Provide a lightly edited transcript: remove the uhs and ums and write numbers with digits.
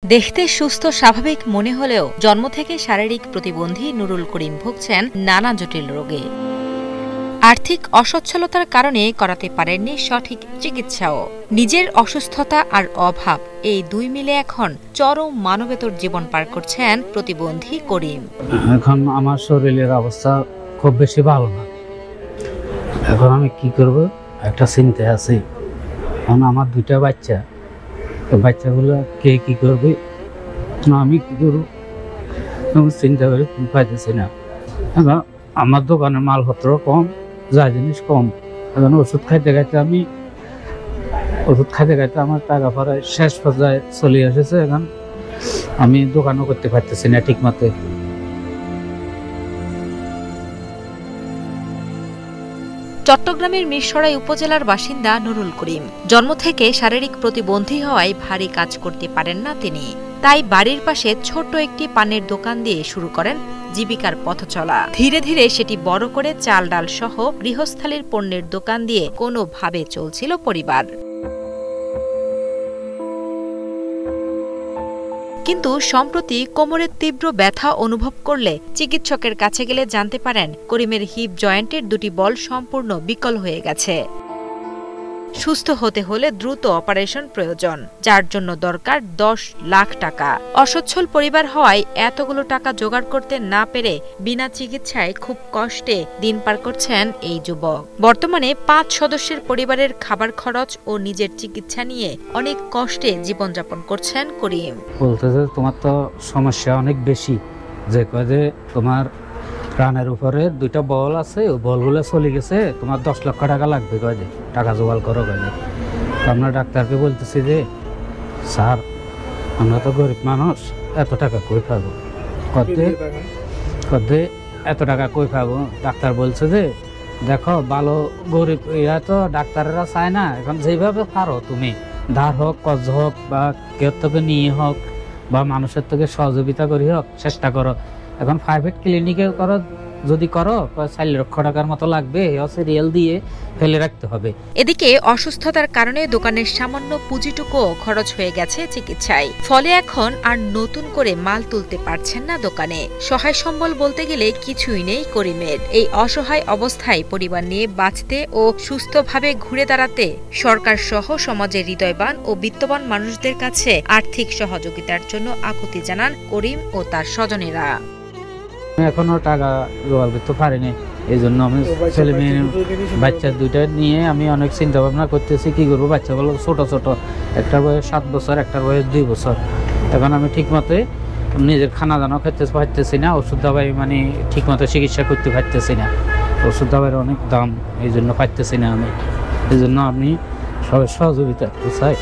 দেখতে সুস্থ স্বাভাবিক মনে হলেও জন্ম থেকে শারীরিক প্রতিবন্ধী নুরুল করিম ভুগছেন নানা জটিল রোগে। আর্থিক অসচ্ছলতার কারণে করাতে পারেননি সঠিক চিকিৎসাও। নিজের অসুস্থতা আর অভাব এই দুই মিলে এখন চরম মানবেতর জীবন পার করছেন প্রতিবন্ধী করিম। এখন আমার শরীরের অবস্থা খুব বেশি ভালো না। এখন আমি কি করব একটা চিন্তায় আছি। এখন আমার দুইটা বাচ্চা, বাচ্চাগুলো কে কি করবে, আমি কি করবো চিন্তা করে পাইতেছি না। এখন আমার দোকানে মালপত্র কম, যা জিনিস কম। এখন ওষুধ খাইতে খাইতে আমার টাকা পড়ায় শেষ পর্যায়ে চলে এসেছে। এখন আমি দোকানও করতে পারতেছি না ঠিক মতো। চট্টগ্রামের মিরসরাই উপজেলার বাসিন্দা নুরুল করিম। জন্ম থেকে শারীরিক প্রতিবন্ধী হওয়ায় ভারী কাজ করতে পারেন না তিনি। তাই বাড়ির পাশে ছোট্ট একটি পানের দোকান দিয়ে শুরু করেন জীবিকার পথ চলা। ধীরে ধীরে সেটি বড় করে চাল ডাল সহ গৃহস্থালির পণ্যের দোকান দিয়ে কোনোভাবে চলছিল পরিবার। কিন্তু সম্প্রতি কোমরের তীব্র ব্যথা অনুভব করলে চিকিৎসকের কাছে গেলে জানতে পারেন করিমের হিপ জয়েন্টের দুটি বল সম্পূর্ণ বিকল হয়ে গেছে। সুস্থ হতে হলে দ্রুত অপারেশন প্রয়োজন, যার জন্য দরকার 10 লাখ টাকা। অসচ্ছল পরিবার হওয়ায় এতগুলো টাকা জোগাড় করতে না পেরে বিনা চিকিৎসায় খুব কষ্টে দিন পার করছেন এই যুবক। বর্তমানে 5 সদস্যের পরিবারের খাবার খরচ ও নিজের চিকিৎসা নিয়ে অনেক কষ্টে জীবনযাপন করছেন করিম। বলতেছে তোমার তো সমস্যা অনেক বেশি, যে কয়ে তোমার রানের উপরে দুইটা বল আছে, ওই বলগুলো চলে গেছে, তোমার 10 লক্ষ টাকা লাগবে, কয়ে টাকা জোগাড় করো। কয়ে আমরা ডাক্তারকে বলতেছি যে স্যার আমরা তো গরিব মানুষ, এত টাকা কই পাবো, কদে এত টাকা কই পাবো। ডাক্তার বলছে যে দেখো ভালো গরিব এরা তো ডাক্তারেরা চায় না, এখন যেভাবে পারো তুমি ধার হোক কজ হোক বা কেউ থেকে নিয়ে হোক বা মানুষের থেকে সহযোগিতা করি হোক চেষ্টা করো। এখন প্রাইভেট ক্লিনিকে করো, যদি করো 4 লক্ষ টাকার মতো লাগবে, সিরিয়াল দিয়ে ফেলে রাখতে হবে। এদিকে অসুস্থতার কারণে দোকানের সামান্য পুঁজিটুকু খরচ হয়ে গেছে চিকিৎসায়। ফলে এখন আর নতুন করে মাল তুলতে পারছেন না দোকানে। সহায় সম্বল বলতে গেলে কিছুই নেই করিমের। এই অসহায় অবস্থায় পরিবার নিয়ে বাঁচতে ও সুস্থভাবে ঘুরে দাঁড়াতে সরকার সহ সমাজের হৃদয়বান ও বিত্তবান মানুষদের কাছে আর্থিক সহযোগিতার জন্য আকুতি জানান করিম ও তার স্বজনেরা। এখনো টাকা জোগাড় করতে পারিনি, এই জন্য আমি ছেলে মেয়ে বাচ্চা দুইটা নিয়ে আমি অনেক চিন্তা ভাবনা করতেছি কি করবো। বাচ্চাগুলো ছোট ছোট, একটার বয়স 7 বছর, একটার বয়স 2 বছর। এখন আমি ঠিক মতো নিজের খানা দানা খেতে পারতেছি না, ওষুধ দাবাই মানে ঠিক মতো চিকিৎসা করতে পারতেছি না। ওষুধ দাবাইয়ের অনেক দাম, এই জন্য পারতেছি না আমি। এই জন্য আপনি সবাই সহযোগিতা চাই।